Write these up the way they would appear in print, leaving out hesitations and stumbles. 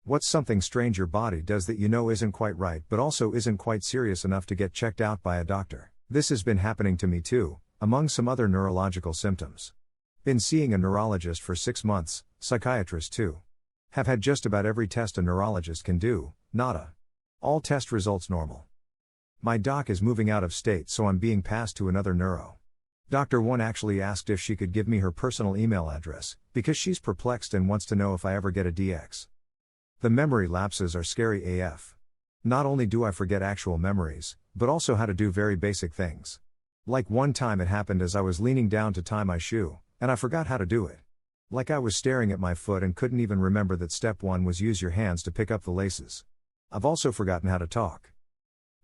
What's something strange your body does that you know isn't quite right but also isn't quite serious enough to get checked out by a doctor? This has been happening to me too, among some other neurological symptoms. Been seeing a neurologist for 6 months, psychiatrist too. Have had just about every test a neurologist can do, nada. All test results normal. My doc is moving out of state, so I'm being passed to another neuro. Dr. 1 actually asked if she could give me her personal email address, because she's perplexed and wants to know if I ever get a DX. The memory lapses are scary AF. Not only do I forget actual memories, but also how to do very basic things. Like one time it happened as I was leaning down to tie my shoe, and I forgot how to do it. Like I was staring at my foot and couldn't even remember that step 1 was use your hands to pick up the laces. I've also forgotten how to talk.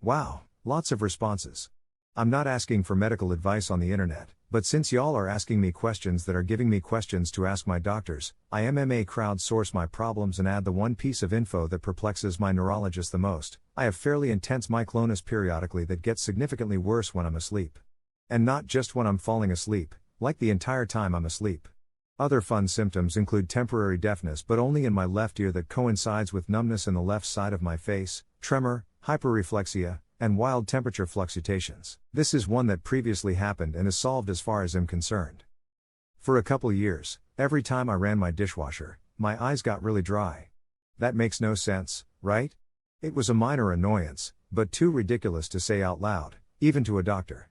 Wow, lots of responses. I'm not asking for medical advice on the internet, but since y'all are asking me questions that are giving me questions to ask my doctors, I MMA crowdsource my problems and add the one piece of info that perplexes my neurologist the most. I have fairly intense myoclonus periodically that gets significantly worse when I'm asleep. And not just when I'm falling asleep, like the entire time I'm asleep. Other fun symptoms include temporary deafness but only in my left ear that coincides with numbness in the left side of my face, tremor, hyperreflexia, and wild temperature fluctuations. This is one that previously happened and is solved as far as I'm concerned. For a couple years, every time I ran my dishwasher, my eyes got really dry. That makes no sense, right? It was a minor annoyance, but too ridiculous to say out loud, even to a doctor.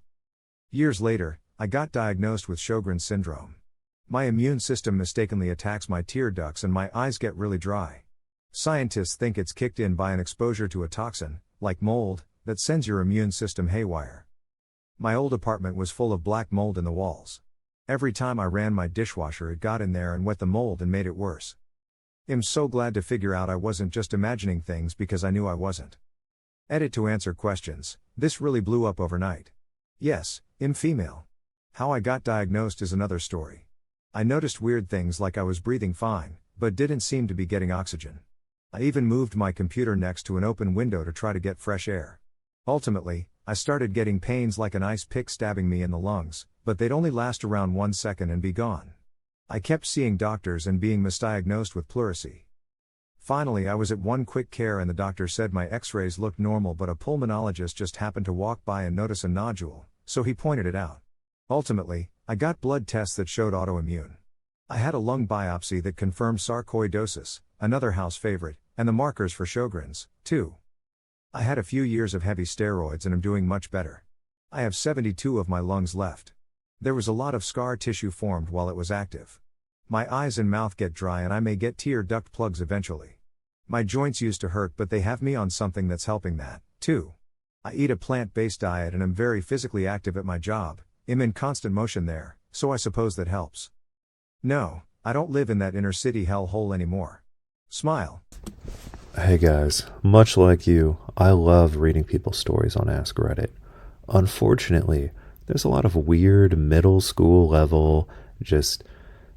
Years later, I got diagnosed with Sjogren's syndrome. My immune system mistakenly attacks my tear ducts and my eyes get really dry. Scientists think it's kicked in by an exposure to a toxin, like mold, that sends your immune system haywire. My old apartment was full of black mold in the walls. Every time I ran my dishwasher it got in there and wet the mold and made it worse. I'm so glad to figure out I wasn't just imagining things because I knew I wasn't. Edit to answer questions, this really blew up overnight. Yes, I'm female. How I got diagnosed is another story. I noticed weird things like I was breathing fine, but didn't seem to be getting oxygen. I even moved my computer next to an open window to try to get fresh air. Ultimately, I started getting pains like an ice pick stabbing me in the lungs, but they'd only last around 1 second and be gone. I kept seeing doctors and being misdiagnosed with pleurisy. Finally I was at one quick care and the doctor said my x-rays looked normal but a pulmonologist just happened to walk by and notice a nodule, so he pointed it out. Ultimately, I got blood tests that showed autoimmune. I had a lung biopsy that confirmed sarcoidosis, another house favorite, and the markers for Sjogren's, too. I had a few years of heavy steroids and am doing much better. I have 72 of my lungs left. There was a lot of scar tissue formed while it was active. My eyes and mouth get dry and I may get tear duct plugs eventually. My joints used to hurt but they have me on something that's helping that, too. I eat a plant-based diet and am very physically active at my job. I'm in constant motion there, so I suppose that helps. No, I don't live in that inner city hellhole anymore. Smile. Hey guys, much like you, I love reading people's stories on Ask Reddit. Unfortunately, there's a lot of weird middle school level, just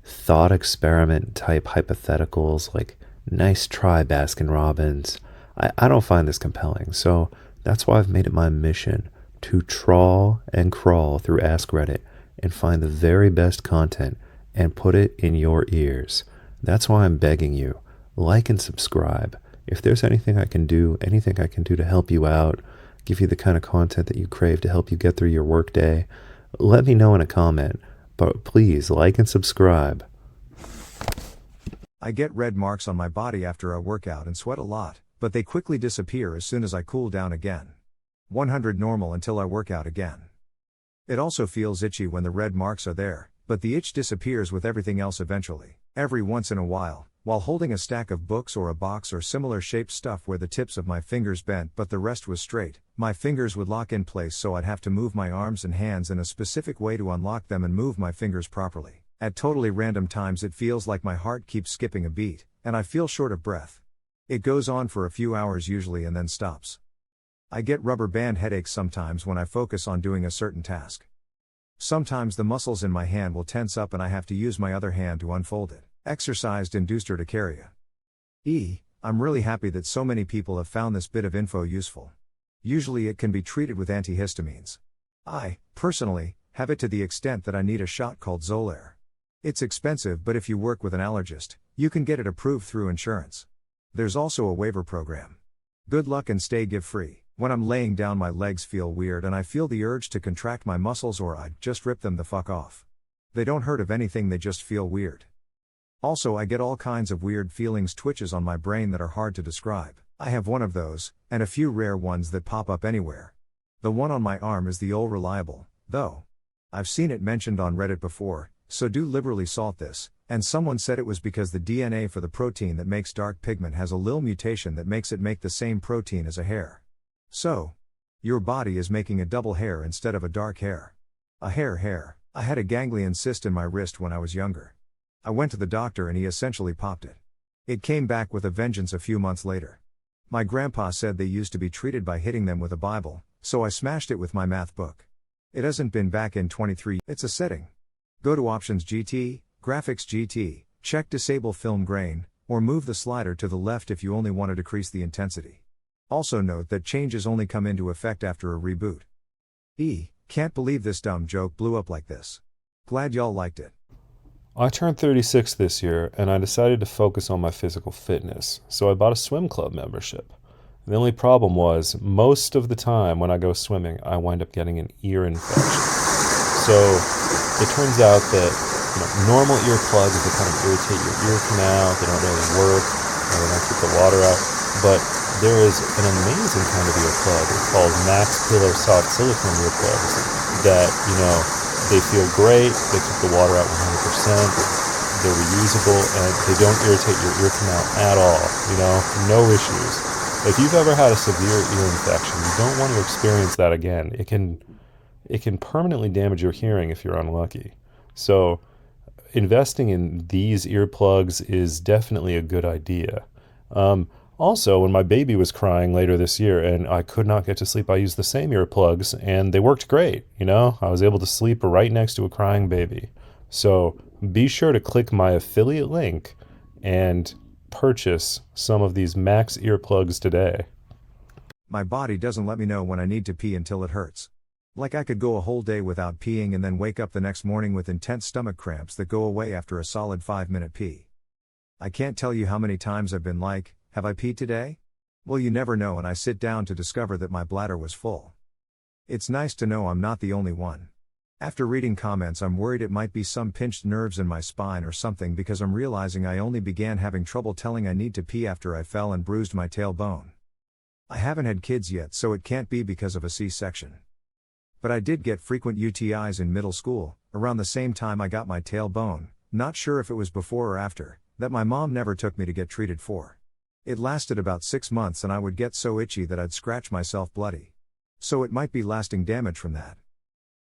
thought experiment type hypotheticals like nice try Baskin Robbins. I don't find this compelling, so that's why I've made it my mission to trawl and crawl through Ask Reddit and find the very best content and put it in your ears. That's why I'm begging you, like and subscribe. If there's anything I can do to help you out, give you the kind of content that you crave to help you get through your workday, let me know in a comment. But please like and subscribe. I get red marks on my body after I work out and sweat a lot, but they quickly disappear as soon as I cool down again. 100 normal until I work out again. It also feels itchy when the red marks are there, but the itch disappears with everything else eventually. Every once in a while holding a stack of books or a box or similar shaped stuff where the tips of my fingers bent but the rest was straight, my fingers would lock in place so I'd have to move my arms and hands in a specific way to unlock them and move my fingers properly. At totally random times it feels like my heart keeps skipping a beat, and I feel short of breath. It goes on for a few hours usually and then stops. I get rubber band headaches sometimes when I focus on doing a certain task. Sometimes the muscles in my hand will tense up and I have to use my other hand to unfold it. Exercise-induced urticaria. I'm really happy that so many people have found this bit of info useful. Usually it can be treated with antihistamines. I, personally, have it to the extent that I need a shot called Xolair. It's expensive but if you work with an allergist, you can get it approved through insurance. There's also a waiver program. Good luck and stay give-free. When I'm laying down my legs feel weird and I feel the urge to contract my muscles or I'd just rip them the fuck off. They don't hurt of anything, they just feel weird. Also, I get all kinds of weird feelings, twitches on my brain that are hard to describe. I have one of those, and a few rare ones that pop up anywhere. The one on my arm is the old reliable, though. I've seen it mentioned on Reddit before, so do liberally salt this, and someone said it was because the DNA for the protein that makes dark pigment has a little mutation that makes it make the same protein as a hair. So, your body is making a double hair instead of a dark hair. A hair. I had a ganglion cyst in my wrist when I was younger. I went to the doctor and he essentially popped it. It came back with a vengeance a few months later. My grandpa said they used to be treated by hitting them with a Bible, so I smashed it with my math book. It hasn't been back in 23. It's a setting. Go to Options GT, Graphics GT, check Disable Film Grain, or move the slider to the left if you only want to decrease the intensity. Also note that changes only come into effect after a reboot. Can't believe this dumb joke blew up like this. Glad y'all liked it. I turned 36 this year, and I decided to focus on my physical fitness, so I bought a swim club membership. The only problem was, most of the time when I go swimming, I wind up getting an ear infection. So, it turns out that normal earplugs, they kind of irritate your ear canal, they don't really work, they don't keep the water out, but there is an amazing kind of earplug called Mack's Pillar Soft Silicone earplugs that, they feel great, they keep the water out 100%, they're reusable, and they don't irritate your ear canal at all, no issues. If you've ever had a severe ear infection, you don't want to experience that again. It can permanently damage your hearing if you're unlucky. So, investing in these earplugs is definitely a good idea. Also, when my baby was crying later this year and I could not get to sleep, I used the same earplugs and they worked great. I was able to sleep right next to a crying baby. So be sure to click my affiliate link and purchase some of these Mack's earplugs today. My body doesn't let me know when I need to pee until it hurts. Like I could go a whole day without peeing and then wake up the next morning with intense stomach cramps that go away after a solid 5-minute pee. I can't tell you how many times I've been like, have I peed today? Well, you never know, and I sit down to discover that my bladder was full. It's nice to know I'm not the only one. After reading comments, I'm worried it might be some pinched nerves in my spine or something, because I'm realizing I only began having trouble telling I need to pee after I fell and bruised my tailbone. I haven't had kids yet, so it can't be because of a C-section. But I did get frequent UTIs in middle school, around the same time I got my tailbone, not sure if it was before or after, that my mom never took me to get treated for. It lasted about 6 months and I would get so itchy that I'd scratch myself bloody. So it might be lasting damage from that.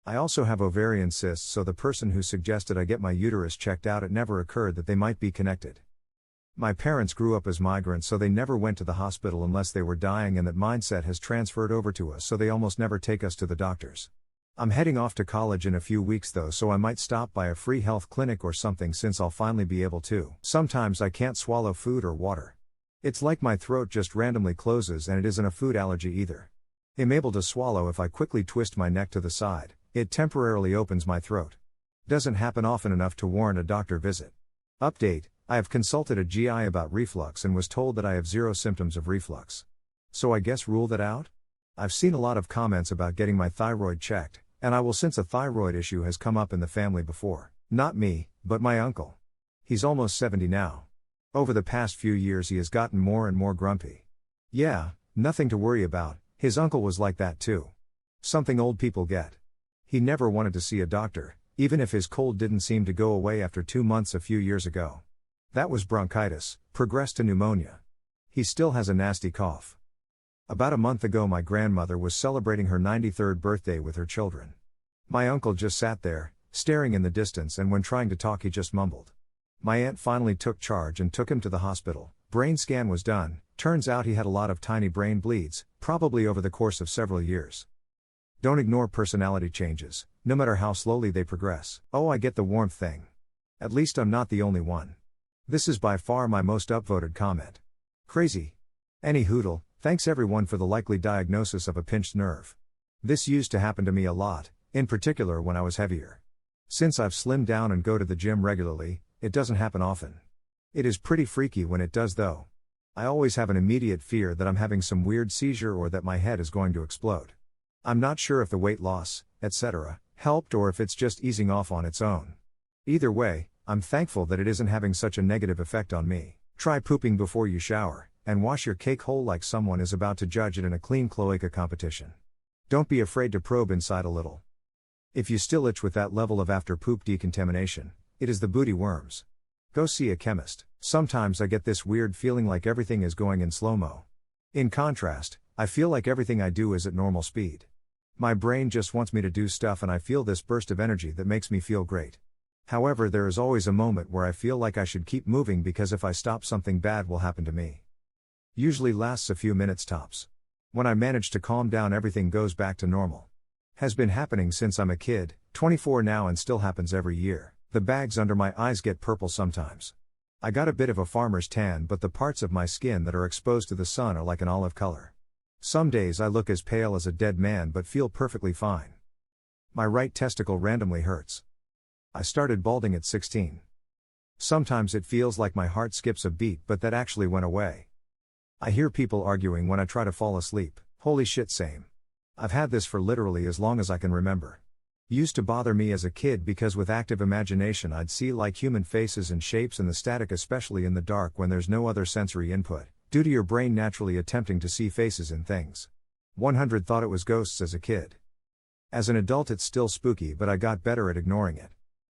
I also have ovarian cysts, so the person who suggested I get my uterus checked out, it never occurred that they might be connected. My parents grew up as migrants, so they never went to the hospital unless they were dying, and that mindset has transferred over to us, so they almost never take us to the doctors. I'm heading off to college in a few weeks though, so I might stop by a free health clinic or something since I'll finally be able to. Sometimes I can't swallow food or water. It's like my throat just randomly closes, and it isn't a food allergy either. I'm able to swallow if I quickly twist my neck to the side. It temporarily opens my throat. Doesn't happen often enough to warrant a doctor visit. Update: I have consulted a GI about reflux and was told that I have 0 symptoms of reflux. So I guess rule that out? I've seen a lot of comments about getting my thyroid checked, and I will, since a thyroid issue has come up in the family before. Not me, but my uncle. He's almost 70 now. Over the past few years he has gotten more and more grumpy. Yeah, nothing to worry about, his uncle was like that too. Something old people get. He never wanted to see a doctor, even if his cold didn't seem to go away after 2 months a few years ago. That was bronchitis, progressed to pneumonia. He still has a nasty cough. About a month ago my grandmother was celebrating her 93rd birthday with her children. My uncle just sat there, staring in the distance, and when trying to talk he just mumbled. My aunt finally took charge and took him to the hospital. Brain scan was done. Turns out he had a lot of tiny brain bleeds, probably over the course of several years. Don't ignore personality changes, no matter how slowly they progress. Oh, I get the warmth thing. At least I'm not the only one. This is by far my most upvoted comment. Crazy. Any hoodle, thanks everyone for the likely diagnosis of a pinched nerve. This used to happen to me a lot, in particular when I was heavier. Since I've slimmed down and go to the gym regularly, it doesn't happen often. It is pretty freaky when it does though. I always have an immediate fear that I'm having some weird seizure or that my head is going to explode. I'm not sure if the weight loss, etc., helped or if it's just easing off on its own. Either way, I'm thankful that it isn't having such a negative effect on me. Try pooping before you shower, and wash your cake whole like someone is about to judge it in a clean cloaca competition. Don't be afraid to probe inside a little. If you still itch with that level of after-poop decontamination, it is the booty worms. Go see a chemist. Sometimes I get this weird feeling like everything is going in slow-mo. In contrast, I feel like everything I do is at normal speed. My brain just wants me to do stuff and I feel this burst of energy that makes me feel great. However, there is always a moment where I feel like I should keep moving because if I stop something bad will happen to me. Usually lasts a few minutes tops. When I manage to calm down, everything goes back to normal. Has been happening since I'm a kid, 24 now, and still happens every year. The bags under my eyes get purple sometimes. I got a bit of a farmer's tan, but the parts of my skin that are exposed to the sun are like an olive color. Some days I look as pale as a dead man but feel perfectly fine. My right testicle randomly hurts. I started balding at 16. Sometimes it feels like my heart skips a beat, but that actually went away. I hear people arguing when I try to fall asleep. Holy shit, same. I've had this for literally as long as I can remember. Used to bother me as a kid because with active imagination I'd see like human faces and shapes and the static, especially in the dark when there's no other sensory input, due to your brain naturally attempting to see faces in things. 100 thought it was ghosts as a kid. As an adult it's still spooky, but I got better at ignoring it.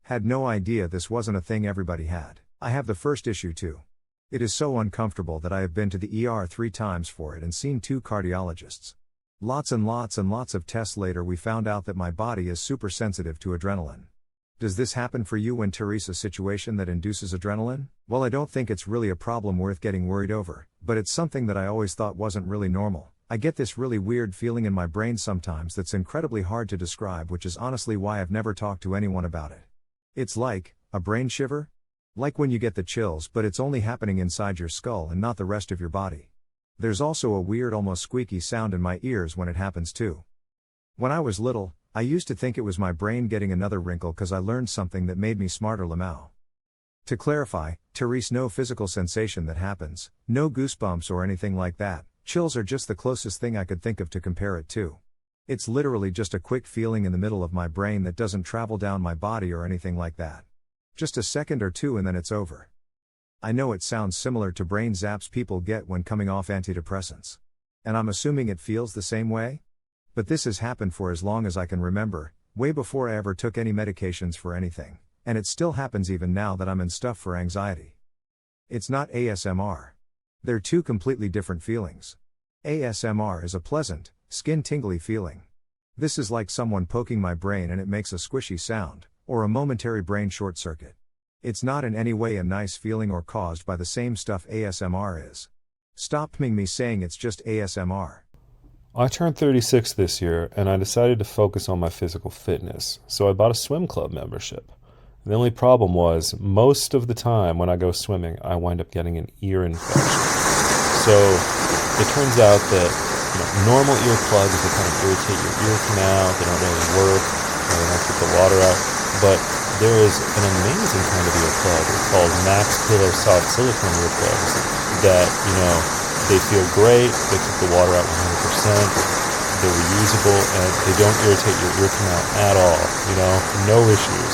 Had no idea this wasn't a thing everybody had. I have the first issue too. It is so uncomfortable that I have been to the ER 3 times for it and seen 2 cardiologists. Lots and lots and lots of tests later we found out that my body is super sensitive to adrenaline. Does this happen for you when Teresa, a situation that induces adrenaline? Well, I don't think it's really a problem worth getting worried over, but it's something that I always thought wasn't really normal. I get this really weird feeling in my brain sometimes that's incredibly hard to describe, which is honestly why I've never talked to anyone about it. It's like a brain shiver? Like when you get the chills, but it's only happening inside your skull and not the rest of your body. There's also a weird, almost squeaky sound in my ears when it happens too. When I was little, I used to think it was my brain getting another wrinkle because I learned something that made me smarter. Lamau. To clarify, Therese, no physical sensation that happens, no goosebumps or anything like that. Chills are just the closest thing I could think of to compare it to. It's literally just a quick feeling in the middle of my brain that doesn't travel down my body or anything like that. Just a second or two and then it's over. I know it sounds similar to brain zaps people get when coming off antidepressants. And I'm assuming it feels the same way? But this has happened for as long as I can remember, way before I ever took any medications for anything, and it still happens even now that I'm in stuff for anxiety. It's not ASMR. They're 2 completely different feelings. ASMR is a pleasant, skin-tingly feeling. This is like someone poking my brain and it makes a squishy sound, or a momentary brain short circuit. It's not in any way a nice feeling or caused by the same stuff ASMR is. Stop me saying it's just ASMR. I turned 36 this year and I decided to focus on my physical fitness, so I bought a swim club membership. The only problem was, most of the time when I go swimming, I wind up getting an ear infection. So it turns out that normal earplugs that kind of irritate your ear canal, they don't really work, they don't keep the water out, but there is an amazing kind of earplug called Mack's Pillow Soft Silicone earplugs that, they feel great, they keep the water out 100%, they're reusable, and they don't irritate your ear canal at all, no issues.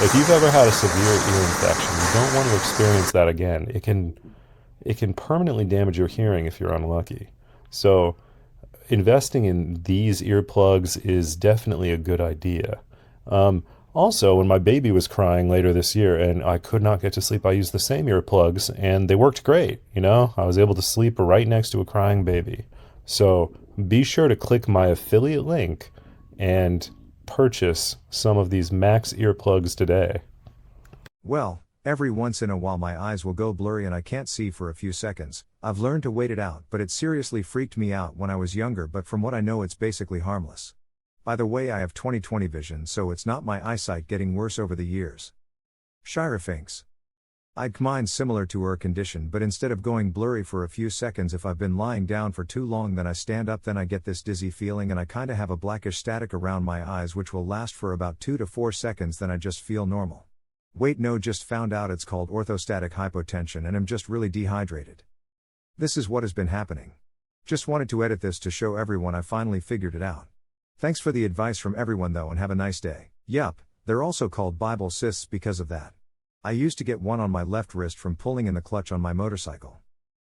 If you've ever had a severe ear infection, you don't want to experience that again. It can permanently damage your hearing if you're unlucky. So investing in these earplugs is definitely a good idea. Also, when my baby was crying later this year and I could not get to sleep, I used the same earplugs and they worked great. I was able to sleep right next to a crying baby. So be sure to click my affiliate link and purchase some of these Mack's earplugs today. Well, every once in a while my eyes will go blurry and I can't see for a few seconds. I've learned to wait it out, but it seriously freaked me out when I was younger, but from what I know it's basically harmless. By the way, I have 20/20 vision, so it's not my eyesight getting worse over the years. Shira thinks. Mine's similar to her condition, but instead of going blurry for a few seconds if I've been lying down for too long, then I stand up, then I get this dizzy feeling and I kinda have a blackish static around my eyes which will last for about 2 to 4 seconds, then I just feel normal. Wait, no, just found out it's called orthostatic hypotension and I'm just really dehydrated. This is what has been happening. Just wanted to edit this to show everyone I finally figured it out. Thanks for the advice from everyone though, and have a nice day. Yup, they're also called Bible cysts because of that. I used to get one on my left wrist from pulling in the clutch on my motorcycle.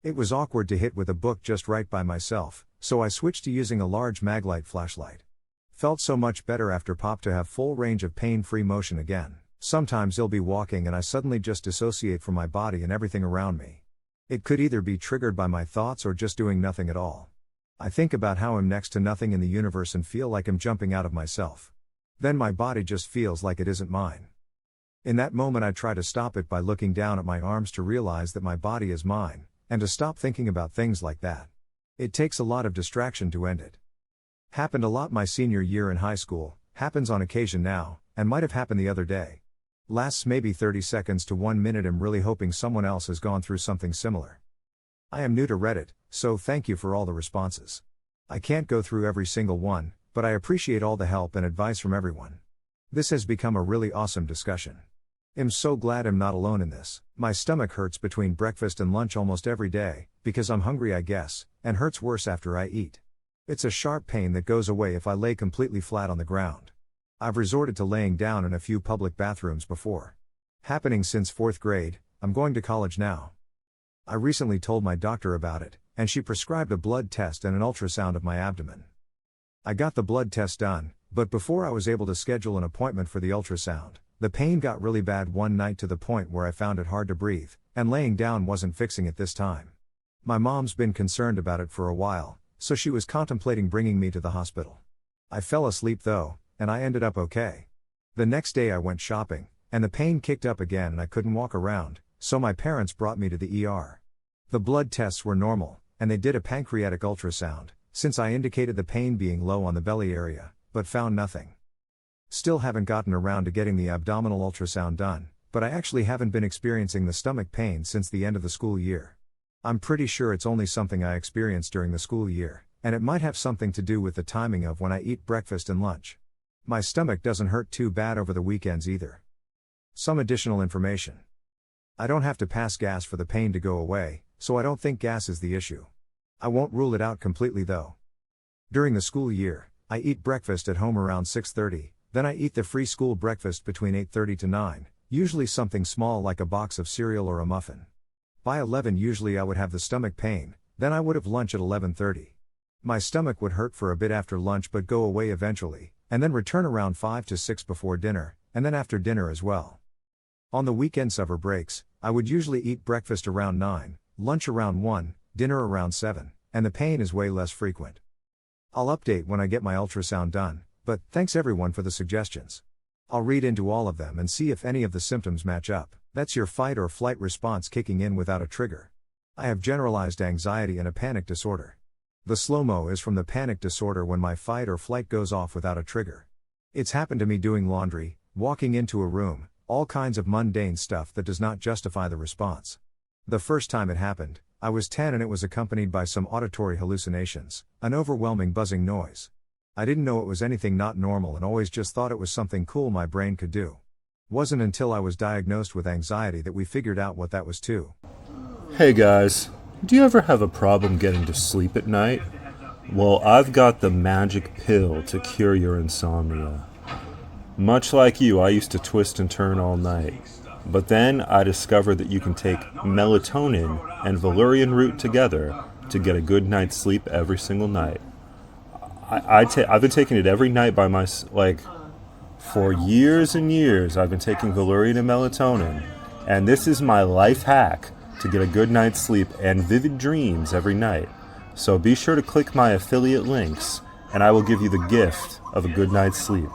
It was awkward to hit with a book just right by myself, so I switched to using a large Maglite flashlight. Felt so much better after pop to have full range of pain-free motion again. Sometimes I'll be walking and I suddenly just dissociate from my body and everything around me. It could either be triggered by my thoughts or just doing nothing at all. I think about how I'm next to nothing in the universe and feel like I'm jumping out of myself. Then my body just feels like it isn't mine. In that moment I try to stop it by looking down at my arms to realize that my body is mine, and to stop thinking about things like that. It takes a lot of distraction to end it. Happened a lot my senior year in high school, happens on occasion now, and might have happened the other day. Lasts maybe 30 seconds to 1 minute. I'm really hoping someone else has gone through something similar. I am new to Reddit, so thank you for all the responses. I can't go through every single one, but I appreciate all the help and advice from everyone. This has become a really awesome discussion. I'm so glad I'm not alone in this. My stomach hurts between breakfast and lunch almost every day, because I'm hungry I guess, and hurts worse after I eat. It's a sharp pain that goes away if I lay completely flat on the ground. I've resorted to laying down in a few public bathrooms before. Happening since 4th grade, I'm going to college now. I recently told my doctor about it, and she prescribed a blood test and an ultrasound of my abdomen. I got the blood test done, but before I was able to schedule an appointment for the ultrasound, the pain got really bad one night to the point where I found it hard to breathe, and laying down wasn't fixing it this time. My mom's been concerned about it for a while, so she was contemplating bringing me to the hospital. I fell asleep though, and I ended up okay. The next day I went shopping, and the pain kicked up again and I couldn't walk around, so my parents brought me to the ER. The blood tests were normal, and they did a pancreatic ultrasound, since I indicated the pain being low on the belly area, but found nothing. Still haven't gotten around to getting the abdominal ultrasound done, but I actually haven't been experiencing the stomach pain since the end of the school year. I'm pretty sure it's only something I experienced during the school year, and it might have something to do with the timing of when I eat breakfast and lunch. My stomach doesn't hurt too bad over the weekends either. Some additional information. I don't have to pass gas for the pain to go away, so I don't think gas is the issue. I won't rule it out completely though. During the school year, I eat breakfast at home around 6:30, then I eat the free school breakfast between 8:30 to 9, usually something small like a box of cereal or a muffin. By 11 usually I would have the stomach pain, then I would have lunch at 11:30. My stomach would hurt for a bit after lunch but go away eventually, and then return around 5 to 6 before dinner, and then after dinner as well. On the weekend summer breaks, I would usually eat breakfast around 9, lunch around 1, dinner around 7, and the pain is way less frequent. I'll update when I get my ultrasound done, but thanks everyone for the suggestions. I'll read into all of them and see if any of the symptoms match up. That's your fight or flight response kicking in without a trigger. I have generalized anxiety and a panic disorder. The slow-mo is from the panic disorder when my fight or flight goes off without a trigger. It's happened to me doing laundry, walking into a room, all kinds of mundane stuff that does not justify the response. The first time it happened, I was 10 and it was accompanied by some auditory hallucinations, an overwhelming buzzing noise. I didn't know it was anything not normal and always just thought it was something cool my brain could do. Wasn't until I was diagnosed with anxiety that we figured out what that was too. Hey guys, do you ever have a problem getting to sleep at night? Well, I've got the magic pill to cure your insomnia. Much like you, I used to twist and turn all night. But then I discovered that you can take melatonin and Valerian Root together to get a good night's sleep every single night. I've been taking it every night by for years and years. I've been taking Valerian and melatonin, and this is my life hack to get a good night's sleep and vivid dreams every night. So be sure to click my affiliate links, and I will give you the gift of a good night's sleep.